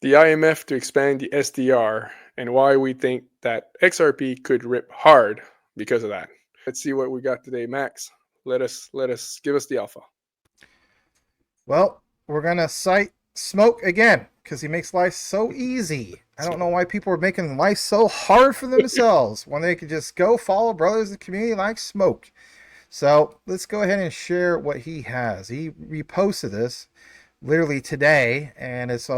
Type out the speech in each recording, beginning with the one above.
the IMF to expand the SDR, and why we think that XRP could rip hard because of that. Let's see what we got today, Max. Let us give us the alpha. Well, we're going to cite Smoke again because he makes life so easy. I don't know why people are making life so hard for themselves when they could just go follow brothers in the community like Smoke. So let's go ahead and share what he has. He reposted this literally today, and it's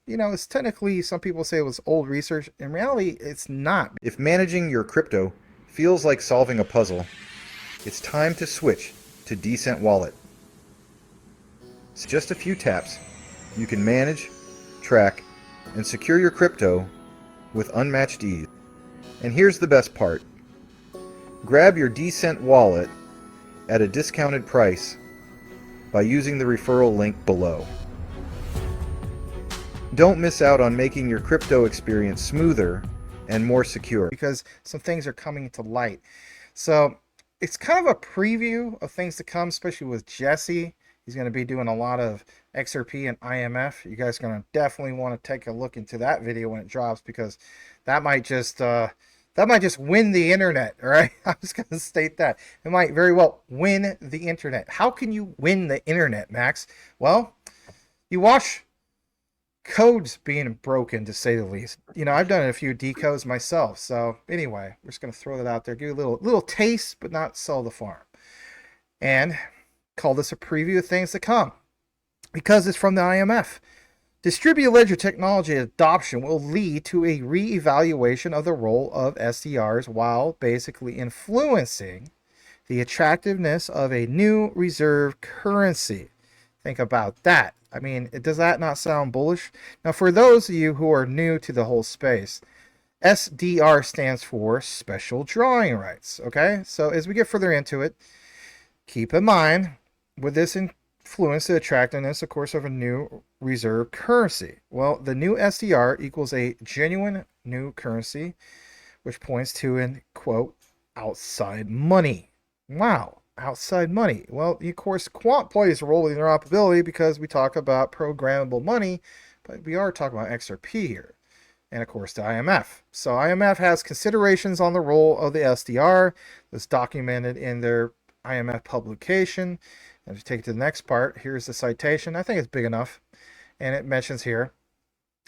it's technically, some people say it was old research. In reality, it's not. If managing your crypto feels like solving a puzzle, it's time to switch to Decent Wallet. So just a few taps, you can manage, track, and secure your crypto with unmatched ease. And here's the best part. Grab your Decent Wallet at a discounted price by using the referral link below. Don't miss out on making your crypto experience smoother and more secure, because some things are coming to light. So it's kind of a preview of things to come, especially with Jesse. He's going to be doing a lot of XRP and IMF. You guys are going to definitely want to take a look into that video when it drops, because that might just win the internet. All right, I was going to state that it might very well win the internet. How can you win the internet, Max? Well, you watch codes being broken, to say the least. I've done a few decodes myself. So anyway, we're just going to throw that out there, give you a little taste, but not sell the farm, and call this a preview of things to come, because it's from the IMF. Distributed ledger technology adoption will lead to a re-evaluation of the role of SDRs while basically influencing the attractiveness of a new reserve currency. Think about that. I mean, does that not sound bullish? Now, for those of you who are new to the whole space, SDR stands for special drawing rights. Okay, so as we get further into it, keep in mind, with this influence the attractiveness, of course, of a new reserve currency. Well, the new SDR equals a genuine new currency, which points to an, quote, outside money. Wow. Outside money. Well, of course, quant plays a role in interoperability because we talk about programmable money, but we are talking about XRP here. And of course, the IMF. So IMF has considerations on the role of the SDR that's documented in their IMF publication. And if you take it to the next part, here's the citation. I think it's big enough. And it mentions here,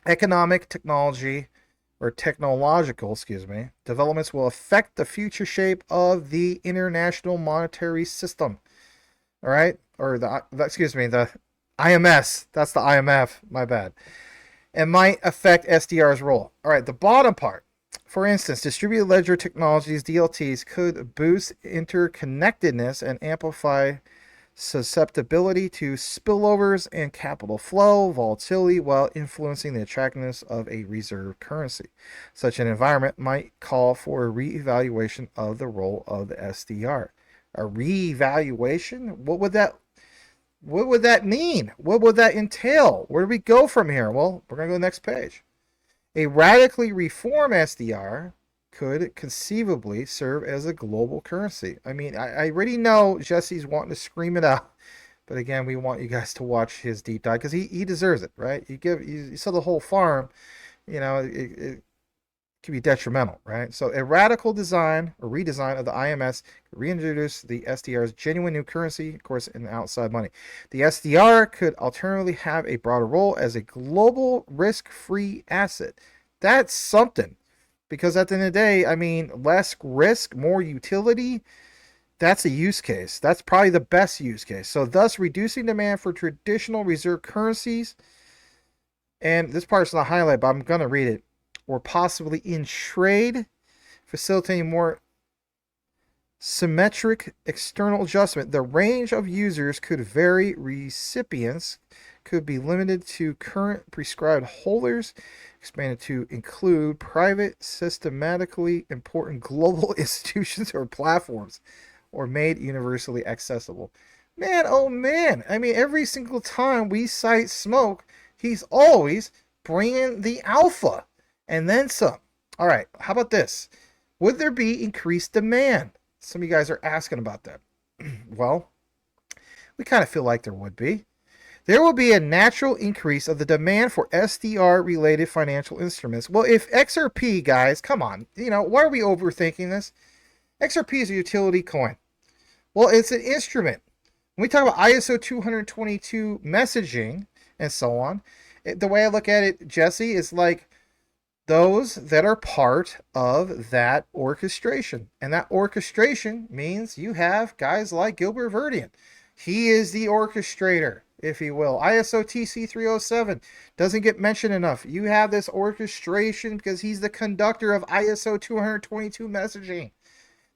economic technology, or technological, developments will affect the future shape of the international monetary system. All right, or the IMS. That's the IMF. My bad. And might affect SDR's role. All right, the bottom part. For instance, distributed ledger technologies, DLTs, could boost interconnectedness and amplify susceptibility to spillovers and capital flow volatility while influencing the attractiveness of a reserve currency. Such an environment might call for a re-evaluation of the role of the SDR. A re-evaluation? What would that mean? What would that entail? Where do we go from here? Well, we're going to go to the next page. A radically reformed SDR could conceivably serve as a global currency. I mean, I already know Jesse's wanting to scream it out, but again, we want you guys to watch his deep dive because he deserves it, right? You sell the whole farm, it can be detrimental, right? So a radical design or redesign of the IMS could reintroduce the SDR's genuine new currency, of course, in outside money. The SDR could alternatively have a broader role as a global risk-free asset. That's something. Because at the end of the day, I mean, less risk, more utility, that's a use case. That's probably the best use case. So thus reducing demand for traditional reserve currencies, and this part's not highlighted, but I'm going to read it, or possibly in trade, facilitating more symmetric external adjustment. The range of users could vary. Recipients could be limited to current prescribed holders, expanded to include private, systematically important global institutions or platforms, or made universally accessible. Man, oh man. I mean, every single time we cite Smoke, he's always bringing the alpha and then some. All right, how about this? Would there be increased demand? Some of you guys are asking about that. Well, we kind of feel like there would be. there will be a natural increase of the demand for SDR-related financial instruments. Well, if XRP, guys, come on, why are we overthinking this? XRP is a utility coin. Well, it's an instrument. When we talk about ISO 222 messaging and so on, the way I look at it, Jesse, is like those that are part of that orchestration. And that orchestration means you have guys like Gilbert Verdian. He is the orchestrator, if you will. ISO TC 307 doesn't get mentioned enough. You have this orchestration because he's the conductor of ISO 222 messaging.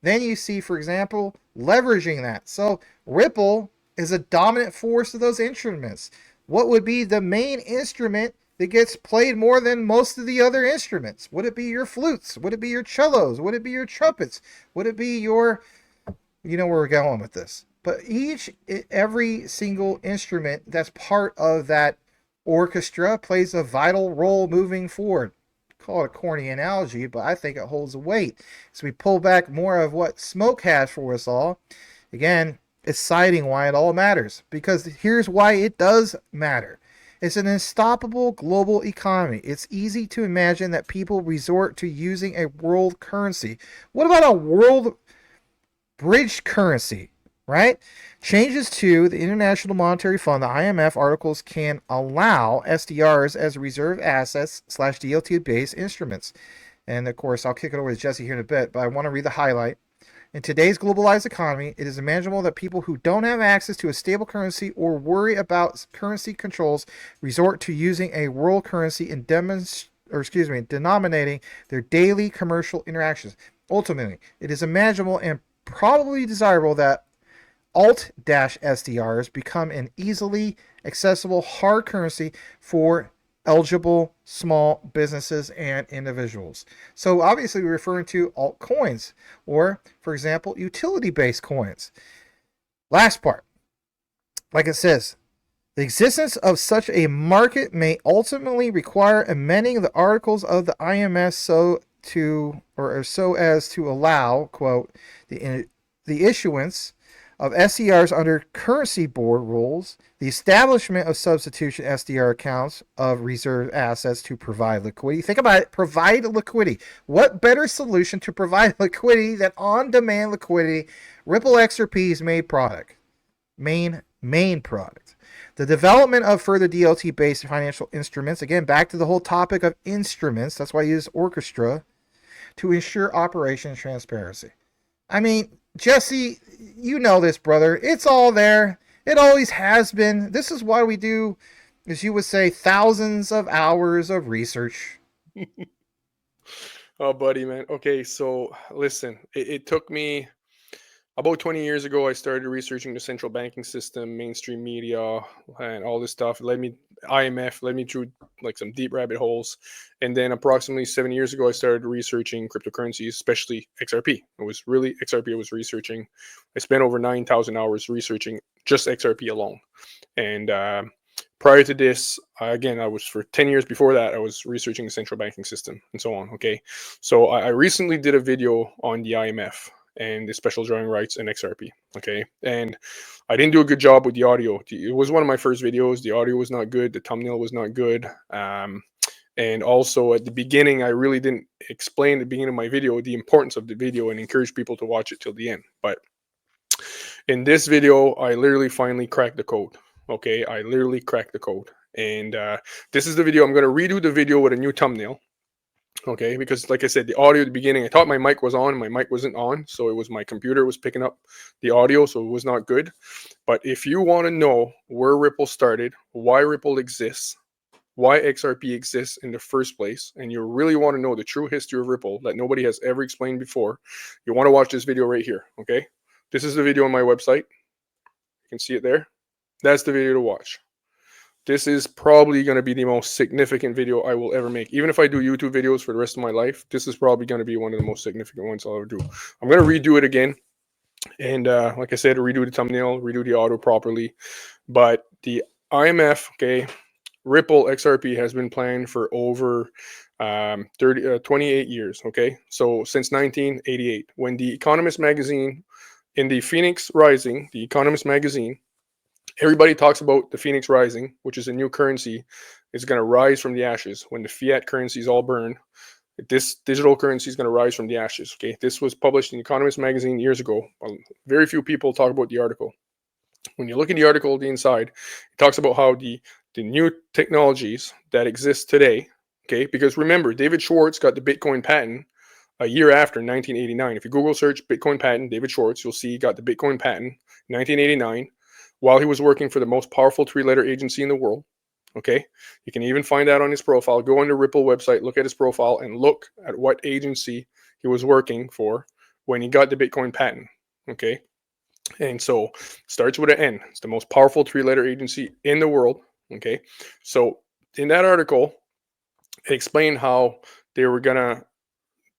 Then you see, for example, leveraging that. So Ripple is a dominant force of those instruments. What would be the main instrument that gets played more than most of the other instruments? Would it be your flutes? Would it be your cellos? Would it be your trumpets? Would it be your, you know where we're going with this. But every single instrument that's part of that orchestra plays a vital role moving forward. Call it a corny analogy, but I think it holds weight. So we pull back more of what Smoke has for us all. Again, it's citing why it all matters. Because here's why it does matter. It's an unstoppable global economy. It's easy to imagine that people resort to using a world currency. What about a world bridge currency, right? Changes to the International Monetary Fund, the IMF articles can allow SDRs as reserve assets / DLT-based instruments. And of course, I'll kick it over to Jesse here in a bit, but I want to read the highlight. In today's globalized economy, it is imaginable that people who don't have access to a stable currency or worry about currency controls resort to using a world currency in denominating their daily commercial interactions. Ultimately, it is imaginable and probably desirable that alt-SDRs become an easily accessible hard currency for eligible small businesses and individuals. So obviously we're referring to altcoins, or for example, utility-based coins. Last part, like it says, the existence of such a market may ultimately require amending the articles of the IMF so as to allow, quote, the issuance of SDRs under currency board rules, the establishment of substitution SDR accounts of reserve assets to provide liquidity. Think about it, provide liquidity. What better solution to provide liquidity than on-demand liquidity? Ripple XRP's main product. Main product. The development of further DLT-based financial instruments, again, back to the whole topic of instruments, that's why I use orchestra, to ensure operation transparency. I mean, Jesse, you know this, brother. It's all there. It always has been. This is why we do, as you would say, thousands of hours of research. Oh, buddy, man. Okay, so listen, it took me about 20 years ago. I started researching the central banking system, mainstream media, and all this stuff. IMF led me through like some deep rabbit holes. And then approximately 7 years ago, I started researching cryptocurrencies, especially XRP. It was really XRP I was researching. I spent over 9,000 hours researching just XRP alone. And prior to this, again, I was for 10 years before that, I was researching the central banking system and so on. Okay. So I recently did a video on the IMF and the special drawing rights and XRP. Okay. And I didn't do a good job with the audio. It was one of my first videos. The audio was not good. The thumbnail was not good. And also at the beginning, I really didn't explain at the beginning of my video the importance of the video and encourage people to watch it till the end. But in this video, I literally finally cracked the code. Okay. I literally cracked the code. And this is the video. I'm going to redo the video with a new thumbnail. Okay, because like I said, the audio at the beginning, I thought my mic was on, my mic wasn't on, so it was my computer was picking up the audio, so it was not good. But if you want to know where Ripple started, why Ripple exists, why XRP exists in the first place, and you really want to know the true history of Ripple that nobody has ever explained before, you want to watch this video right here. Okay, this is the video on my website. You can see it there. That's the video to watch. This is probably going to be the most significant video I will ever make. Even if I do YouTube videos for the rest of my life, this is probably going to be one of the most significant ones I'll ever do. I'm going to redo it again. And like I said, redo the thumbnail, redo the audio properly. But the IMF, okay, Ripple XRP has been planned for over 28 years, okay? So since 1988, when the Economist magazine, in the Phoenix Rising, the Economist magazine, Everybody talks about the Phoenix Rising, which is a new currency. It's going to rise from the ashes when the fiat currencies all burn. This digital currency is going to rise from the ashes. Okay, this was published in Economist magazine years ago. Very few people talk about the article. When you look at the article, the inside, it talks about how the new technologies that exist today. Okay, because remember, David Schwartz got the Bitcoin patent a year after 1989. If you Google search Bitcoin patent David Schwartz, you'll see he got the Bitcoin patent 1989 while he was working for the most powerful three-letter agency in the world. Okay, you can even find that on his profile. Go on the Ripple website, look at his profile, and look at what agency he was working for when he got the Bitcoin patent. Okay, and so starts with an N. It's the most powerful three-letter agency in the world. Okay, so in that article, it explained how they were gonna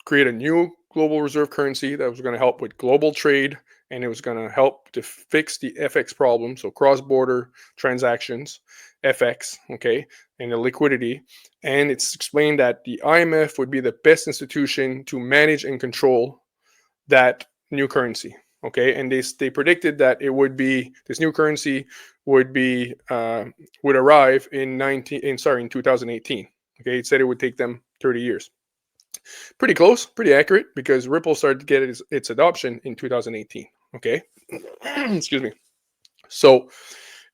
create a new global reserve currency that was going to help with global trade, and it was going to help to fix the FX problem, so cross-border transactions, FX, okay, and the liquidity. And it's explained that the IMF would be the best institution to manage and control that new currency, okay. And they predicted that it would be this new currency would be would arrive in 2018. Okay, it said it would take them 30 years. Pretty close, pretty accurate, because Ripple started to get its adoption in 2018. Okay, excuse me. So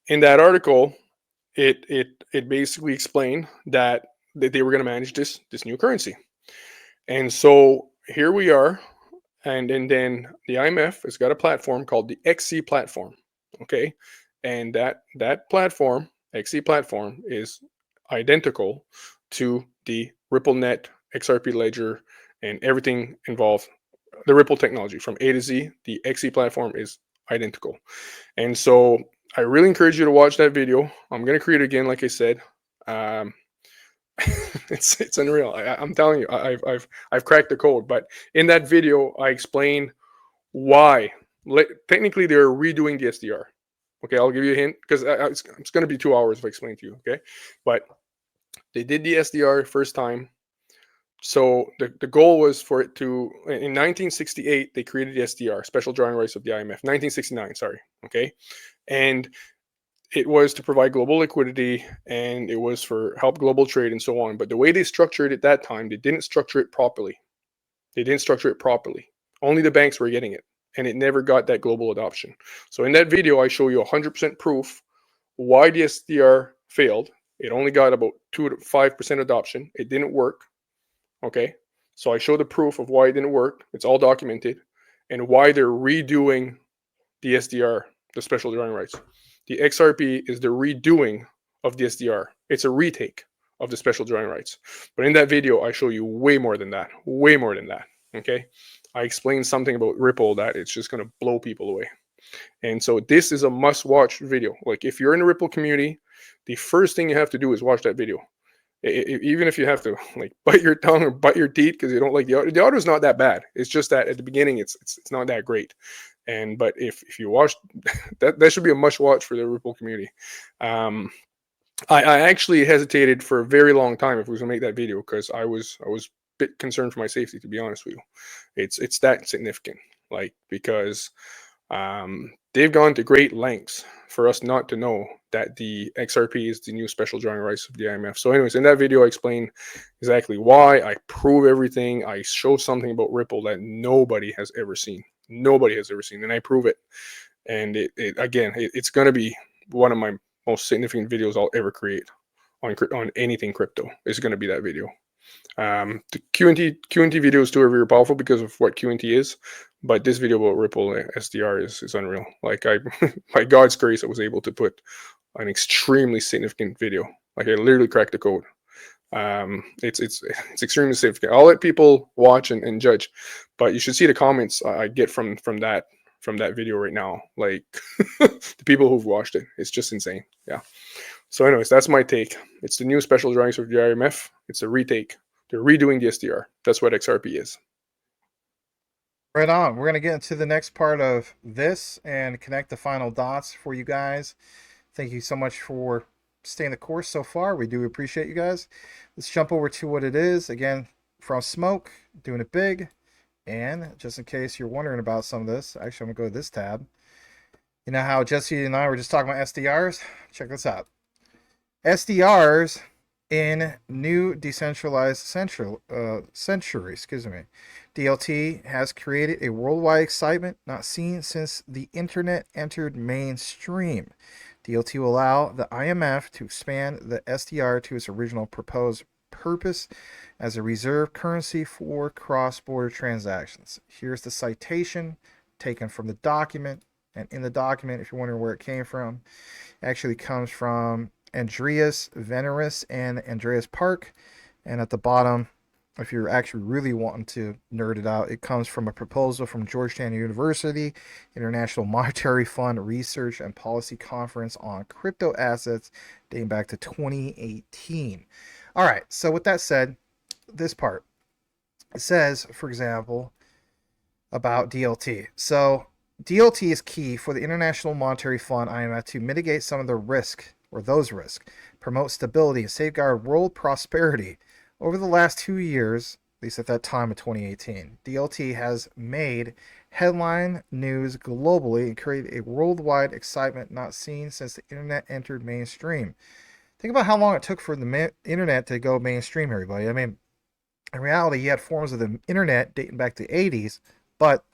in that article, it basically explained that they were going to manage this new currency, and so here we are, and then the IMF has got a platform called the XC platform. Okay, and that platform, XC platform, is identical to the RippleNet XRP ledger and everything involved. The Ripple technology from A to Z, the XE platform is identical. And so I really encourage you to watch that video. I'm going to create it again, like I said. It's unreal. I'm telling you, I've cracked the code. But in that video, I explain why. Technically, they're redoing the SDR. Okay, I'll give you a hint because it's going to be 2 hours if I explain to you. Okay, but they did the SDR first time. So the goal was for it to, in 1968, they created the SDR, Special Drawing Rights of the IMF, 1969, sorry, okay? And it was to provide global liquidity, and it was for help global trade and so on. But the way they structured it at that time, they didn't structure it properly. They didn't structure it properly. Only the banks were getting it, and it never got that global adoption. So in that video, I show you 100% proof why the SDR failed. It only got about 2 to 5% adoption. It didn't work. Okay, so I show the proof of why it didn't work. It's all documented, and why they're redoing the SDR, the special drawing rights. The XRP is the redoing of the SDR. It's a retake of the special drawing rights. But in that video, I show you way more than that. Way more than that. Okay, I explain something about Ripple that it's just going to blow people away. And so this is a must-watch video. Like if you're in the Ripple community, the first thing you have to do is watch that video. Even if you have to like bite your tongue or bite your teeth because you don't like the audio is not that bad. It's just that at the beginning it's not that great. But if you watch that should be a must watch for the Ripple community. I actually hesitated for a very long time if we was gonna make that video because I was a bit concerned for my safety, to be honest with you. It's that significant, like, because they've gone to great lengths for us not to know that the XRP is the new special drawing rights of the IMF. So anyways, in that video, I explain exactly why. I prove everything. I show something about Ripple that nobody has ever seen. Nobody has ever seen, and I prove it. And it's going to be one of my most significant videos I'll ever create on anything crypto. Is going to be that video. The QNT videos too are very powerful because of what QNT is, but this video about Ripple SDR is unreal. Like by God's grace, I was able to put an extremely significant video. Like I literally cracked the code. It's extremely significant. I'll let people watch and judge, but you should see the comments I get from that video right now. Like the people who've watched it, it's just insane. Yeah. So anyways, that's my take. It's the new special drawings of the IMF. It's a retake. They're redoing the SDR. That's what XRP is. Right on. We're going to get into the next part of this and connect the final dots for you guys. Thank you so much for staying the course so far. We do appreciate you guys. Let's jump over to what it is. Again, from Smoke, doing it big. And just in case you're wondering about some of this, actually, I'm going to go to this tab. You know how Jesse and I were just talking about SDRs? Check this out. SDRs in new decentralized century, DLT has created a worldwide excitement not seen since the internet entered mainstream. DLT will allow the IMF to expand the SDR to its original proposed purpose as a reserve currency for cross-border transactions. Here's the citation taken from the document. And in the document, if you're wondering where it came from, it actually comes from Andreas Veneris and Andreas Park. And at the bottom, if you're actually really wanting to nerd it out, it comes from a proposal from Georgetown University International Monetary Fund Research and Policy Conference on Crypto Assets dating back to 2018. All right, so with that said, this part, it says, for example, about DLT. So DLT is key for the International Monetary Fund, IMF, to mitigate some of the risk, or those risks, promote stability, and safeguard world prosperity. Over the last 2 years, at least at that time of 2018, DLT has made headline news globally and created a worldwide excitement not seen since the internet entered mainstream. Think about how long it took for the internet to go mainstream, everybody. I mean, in reality, you had forms of the internet dating back to the 80s, but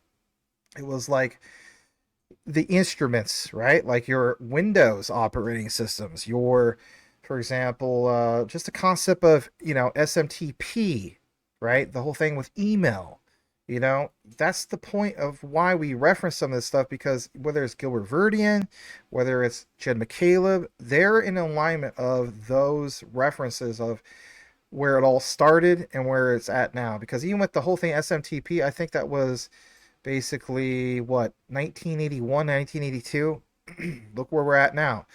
it was like the instruments, right? Like your Windows operating systems, your, for example, just the concept of, SMTP, right? The whole thing with email, that's the point of why we reference some of this stuff, because whether it's Gilbert Verdian, whether it's Jed McCaleb, they're in alignment of those references of where it all started and where it's at now. Because even with the whole thing SMTP, I think that was basically 1981, 1982. Look where we're at now.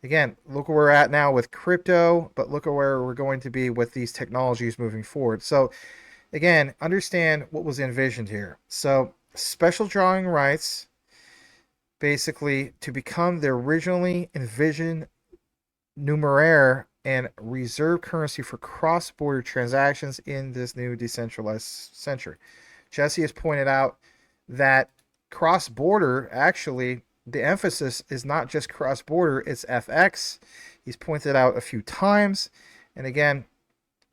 Again, look where we're at now with crypto, but look at where we're going to be with these technologies moving forward. So again, understand what was envisioned here. So special drawing rights, basically to become the originally envisioned numeraire and reserve currency for cross-border transactions in this new decentralized century. Jesse has pointed out that cross-border, actually, the emphasis is not just cross-border, it's FX. He's pointed out a few times. And again,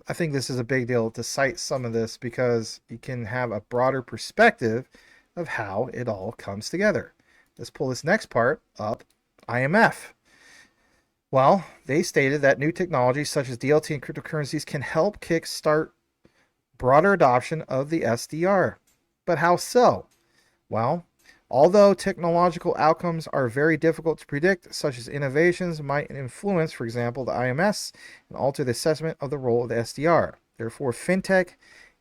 I think this is a big deal to cite some of this because you can have a broader perspective of how it all comes together. Let's pull this next part up. IMF. Well, they stated that new technologies such as DLT and cryptocurrencies can help kickstart broader adoption of the SDR. But how so? Well, although technological outcomes are very difficult to predict, such as innovations might influence, for example, the IMS and alter the assessment of the role of the SDR. Therefore, fintech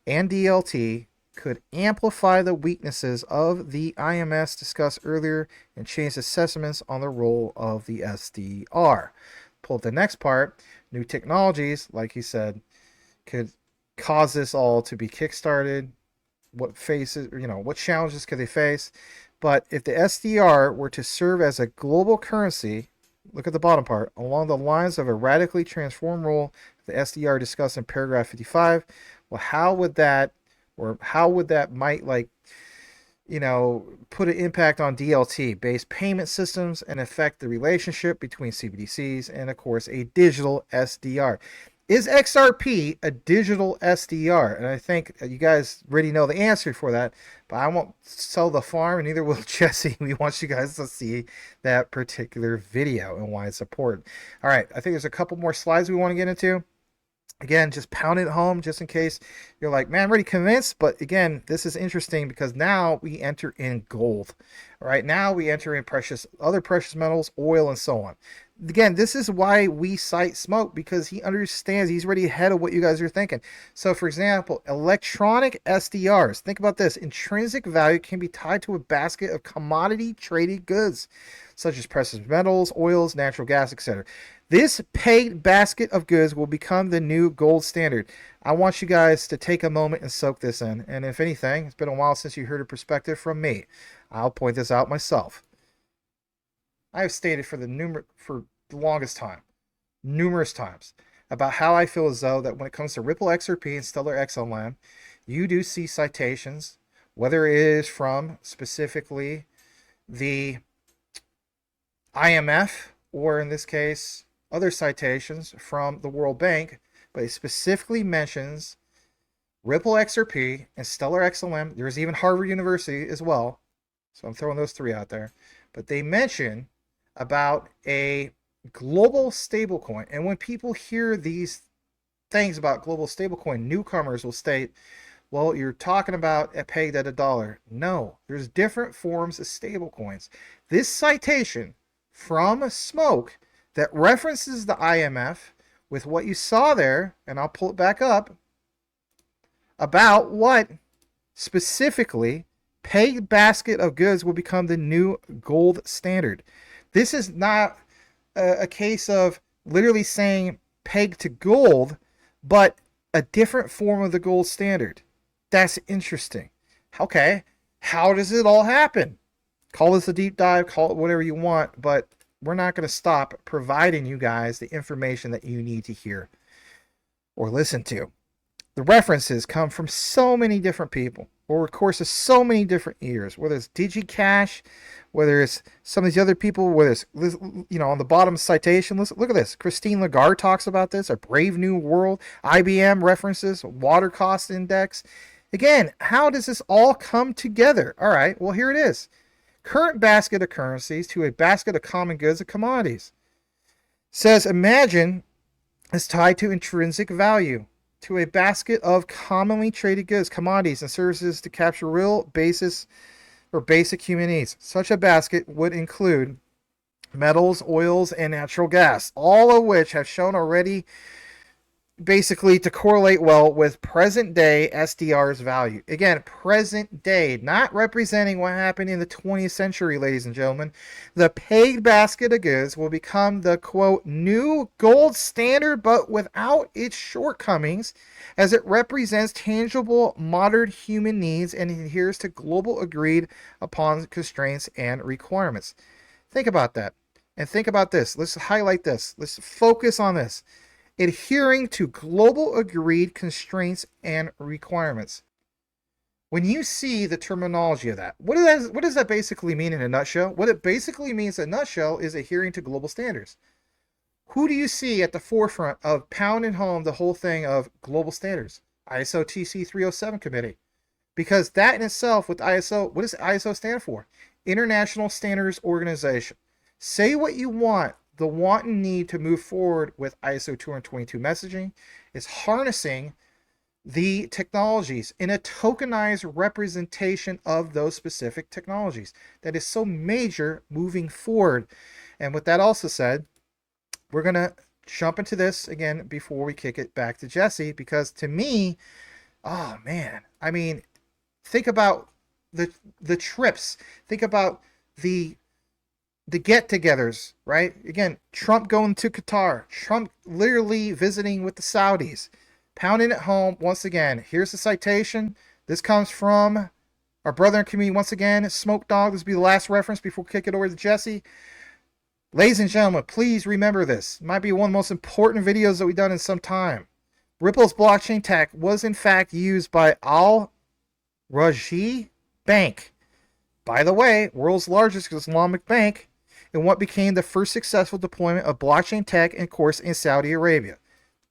and DLT could amplify the weaknesses of the IMS discussed earlier and change assessments on the role of the SDR. Pull up the next part. New technologies, like he said, could cause this all to be kickstarted. What challenges could they face? But if the SDR were to serve as a global currency, look at the bottom part, along the lines of a radically transformed role the SDR discussed in paragraph 55, well, how would that might put an impact on DLT-based payment systems and affect the relationship between CBDCs and, of course, a digital SDR. Is XRP a digital SDR? And I think you guys already know the answer for that, but I won't sell the farm, and neither will Jesse. We want you guys to see that particular video and why it's important. All right, I think there's a couple more slides we want to get into. Again, just pound it home just in case you're like, man, I'm already convinced. But again, this is interesting because now we enter in gold. All right, now we enter in other precious metals, oil, and so on. Again, this is why we cite Smoke, because he understands, he's already ahead of what you guys are thinking. So for example, electronic SDRs, think about this. Intrinsic value can be tied to a basket of commodity traded goods, such as precious metals, oils, natural gas, etc. This pegged basket of goods will become the new gold standard. I want you guys to take a moment and soak this in. And if anything, it's been a while since you heard a perspective from me. I'll point this out myself. I have stated for the longest time, numerous times, about how I feel as though that when it comes to Ripple XRP and Stellar XLM, you do see citations, whether it is from specifically the IMF, or in this case, other citations from the World Bank, but it specifically mentions Ripple XRP and Stellar XLM. There's even Harvard University as well. So I'm throwing those three out there. But they mention about a global stablecoin. And when people hear these things about global stablecoin, newcomers will state, well, you're talking about a pegged at $1. No, there's different forms of stablecoins. This citation from Smoke that references the IMF with what you saw there, and I'll pull it back up, about what specifically pegged basket of goods will become the new gold standard. This is not a case of literally saying pegged to gold, but a different form of the gold standard. That's interesting. Okay, how does it all happen? Call this a deep dive, call it whatever you want, but we're not going to stop providing you guys the information that you need to hear or listen to. The references come from so many different people over the course of so many different years, whether it's DigiCash, whether it's some of these other people, whether it's, you know, on the bottom citation, look at this. Christine Lagarde talks about this, a brave new world, IBM references, water cost index. Again, how does this all come together? All right, well, here it is. Current basket of currencies to a basket of common goods and commodities. Says, imagine is tied to intrinsic value, to a basket of commonly traded goods, commodities, and services to capture real basis or basic human needs. Such a basket would include metals, oils, and natural gas, all of which have shown already basically to correlate well with present day SDR's value. Again, present day, not representing what happened in the 20th century, ladies and gentlemen. The pegged basket of goods will become the, quote, new gold standard, but without its shortcomings, as it represents tangible modern human needs and adheres to global agreed upon constraints and requirements. Think about that. And think about this. Let's highlight this. Let's focus on this. Adhering to global agreed constraints and requirements. When you see the terminology of that, what does that basically mean in a nutshell? What it basically means in a nutshell is adhering to global standards. Who do you see at the forefront of pounding home the whole thing of global standards? ISO TC 307 committee. Because that in itself, with ISO, what does ISO stand for? International Standards Organization. Say what you want. The want and need to move forward with ISO 222 messaging is harnessing the technologies in a tokenized representation of those specific technologies. That is so major moving forward. And with that also said, we're going to jump into this again before we kick it back to Jesse, because to me, oh man, I mean, think about the trips. Think about the get-togethers, right? Again, Trump going to Qatar, Trump literally visiting with the Saudis, pounding it home once again. Here's the citation. This comes from our brother in community once again, Smoke Dog. This will be the last reference before we kick it over to Jesse. Ladies and gentlemen, please remember this. It might be one of the most important videos that we've done in some time. Ripple's blockchain tech was in fact used by Al Rajhi Bank. By the way, world's largest Islamic bank, in what became the first successful deployment of blockchain tech and course in Saudi Arabia.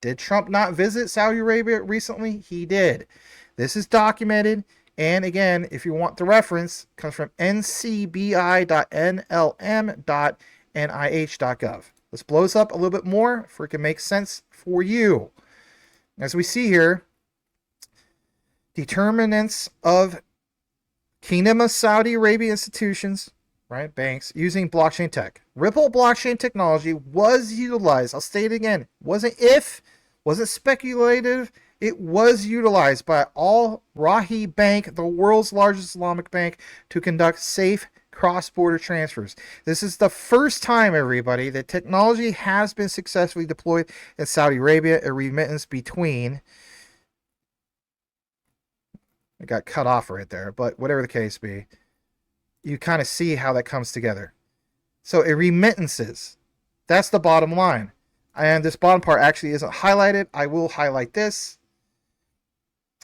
Did Trump not visit Saudi Arabia recently? He did. This is documented, and again, if you want the reference, it comes from ncbi.nlm.nih.gov. Let's blow this up a little bit more for it can make sense for you. As we see here, determinants of Kingdom of Saudi Arabia institutions, right, banks, using blockchain tech. Ripple blockchain technology was utilized. I'll state it again. Wasn't speculative. It was utilized by Al Rajhi Bank, the world's largest Islamic bank, to conduct safe cross-border transfers. This is the first time, everybody, that technology has been successfully deployed in Saudi Arabia. A remittance between... It got cut off right there, but whatever the case be, you kind of see how that comes together. So remittances, that's the bottom line. And this bottom part actually isn't highlighted. I will highlight this.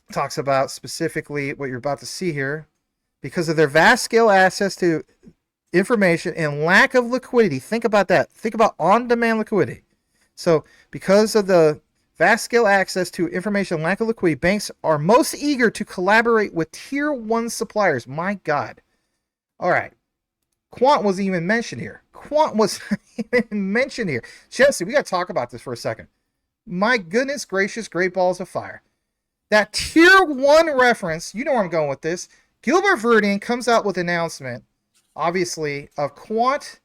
It talks about specifically what you're about to see here. Because of their vast scale access to information and lack of liquidity. Think about that. Think about on-demand liquidity. So because of the vast scale access to information and lack of liquidity, banks are most eager to collaborate with tier 1 suppliers. My God. All right. Quant wasn't even mentioned here. Quant was even mentioned here. Jesse, we got to talk about this for a second. My goodness gracious, great balls of fire. That tier 1 reference, you know where I'm going with this. Gilbert Verdine comes out with an announcement, obviously, of Quant,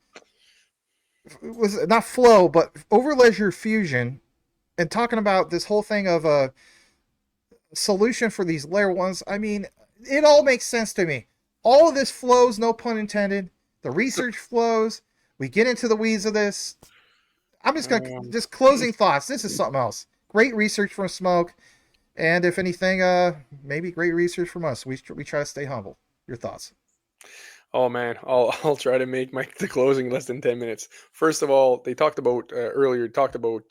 was not Flow, but Overledger Fusion, and talking about this whole thing of a solution for these layer 1s. I mean, it all makes sense to me. All of this flows, no pun intended. The research flows. We get into the weeds of this. I'm just going to, just closing thoughts. This is something else. Great research from Smoke. And if anything, maybe great research from us. We try to stay humble. Your thoughts? Oh man, I'll try to make the closing less than 10 minutes. First of all, they talked about earlier talked about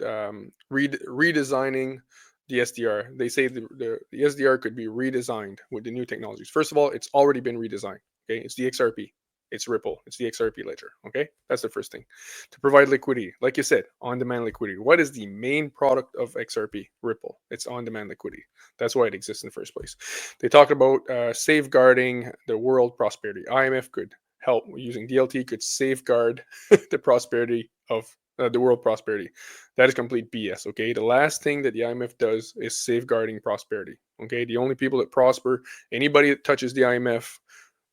redesigning the SDR. They say the SDR could be redesigned with the new technologies. First of all, it's already been redesigned. Okay, it's the XRP. It's Ripple. It's the XRP ledger. Okay, that's the first thing. To provide liquidity, like you said, on-demand liquidity. What is the main product of XRP? Ripple. It's on-demand liquidity. That's why it exists in the first place. They talked about safeguarding the world prosperity. IMF could help using DLT, could safeguard the prosperity of the world prosperity. That is complete BS. Okay, the last thing that the IMF does is safeguarding prosperity. Okay, the only people that prosper, anybody that touches the IMF.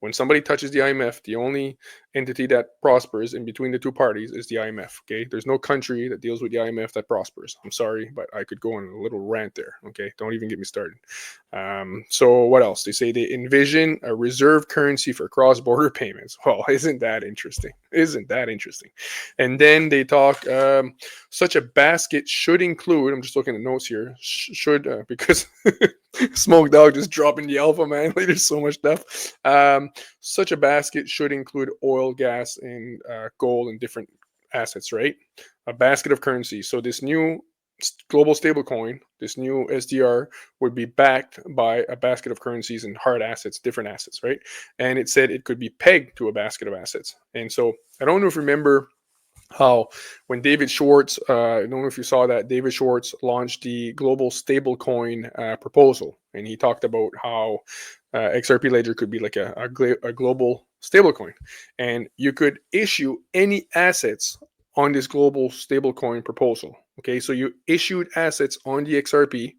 When somebody touches the IMF, the only entity that prospers in between the two parties is the IMF. Okay, there's no country that deals with the IMF that prospers. I'm sorry, but I could go on a little rant there. Okay, don't even get me started. So what else? They say they envision a reserve currency for cross-border payments. Well, isn't that interesting? Isn't that interesting? And then they talk. Such a basket should include. I'm just looking at notes here. Because Smoke Dog just dropping the alpha, man. Like, there's so much stuff. Such a basket should include oil, gas, and gold and different assets, right? A basket of currency. So this new global stablecoin, this new SDR, would be backed by a basket of currencies and hard assets, different assets, right? And it said it could be pegged to a basket of assets. And so I don't know if you remember how when David Schwartz, I don't know if you saw that, David Schwartz launched the global stablecoin proposal, and he talked about how XRP Ledger could be like a global stablecoin, and you could issue any assets on this global stablecoin proposal. Okay, so you issued assets on the XRP,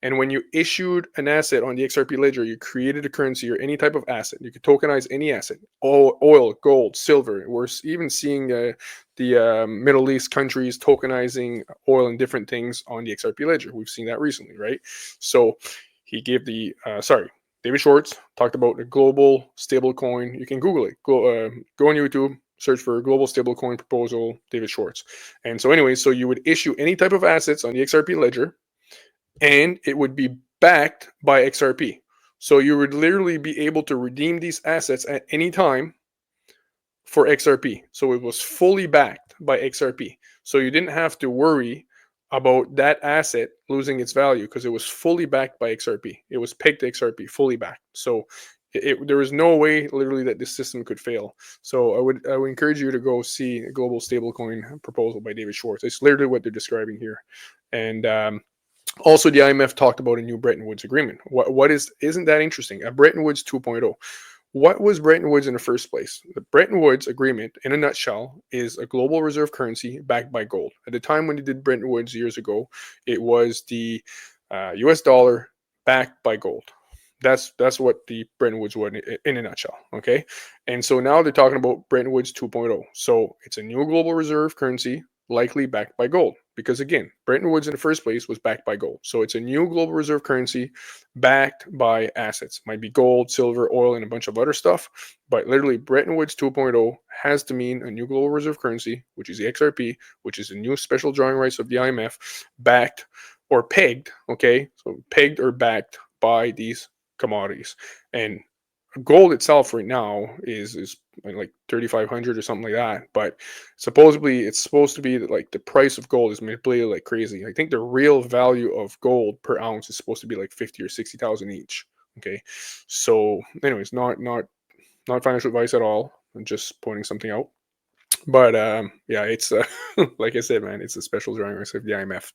and when you issued an asset on the XRP Ledger, you created a currency or any type of asset. You could tokenize any asset, oil, gold, silver. We're even seeing the Middle East countries tokenizing oil and different things on the XRP Ledger. We've seen that recently, right? So he gave David Schwartz talked about a global stablecoin. You can Google it. Go on YouTube, search for global stablecoin proposal, David Schwartz. And so anyway, so you would issue any type of assets on the XRP Ledger, and it would be backed by XRP. So you would literally be able to redeem these assets at any time for XRP. So it was fully backed by XRP. So you didn't have to worry about that asset losing its value because it was fully backed by XRP. It was pegged to XRP, fully backed. So there was no way literally that this system could fail. So I would encourage you to go see a global stablecoin proposal by David Schwartz. It's literally what they're describing here. And also, the IMF talked about a new Bretton Woods agreement. Isn't that interesting? A Bretton Woods 2.0. What was Bretton Woods in the first place? The Bretton Woods agreement, in a nutshell, is a global reserve currency backed by gold. At the time when they did Bretton Woods years ago, it was the US dollar backed by gold. That's what the Bretton Woods was in a nutshell. Okay, and so now they're talking about Bretton Woods 2.0. So it's a new global reserve currency, likely backed by gold. Because again, Bretton Woods in the first place was backed by gold. So it's a new global reserve currency backed by assets. Might be gold, silver, oil, and a bunch of other stuff. But literally, Bretton Woods 2.0 has to mean a new global reserve currency, which is the XRP, which is the new special drawing rights of the IMF, backed or pegged, okay? So pegged or backed by these commodities. And gold itself right now is like 3,500 or something like that, but supposedly it's supposed to be that like the price of gold is manipulated like crazy. I think the real value of gold per ounce is supposed to be like 50 or 60,000 each. Okay, so anyways, not financial advice at all. I'm just pointing something out. But yeah, it's like I said, man, it's a special drawing rights of the IMF.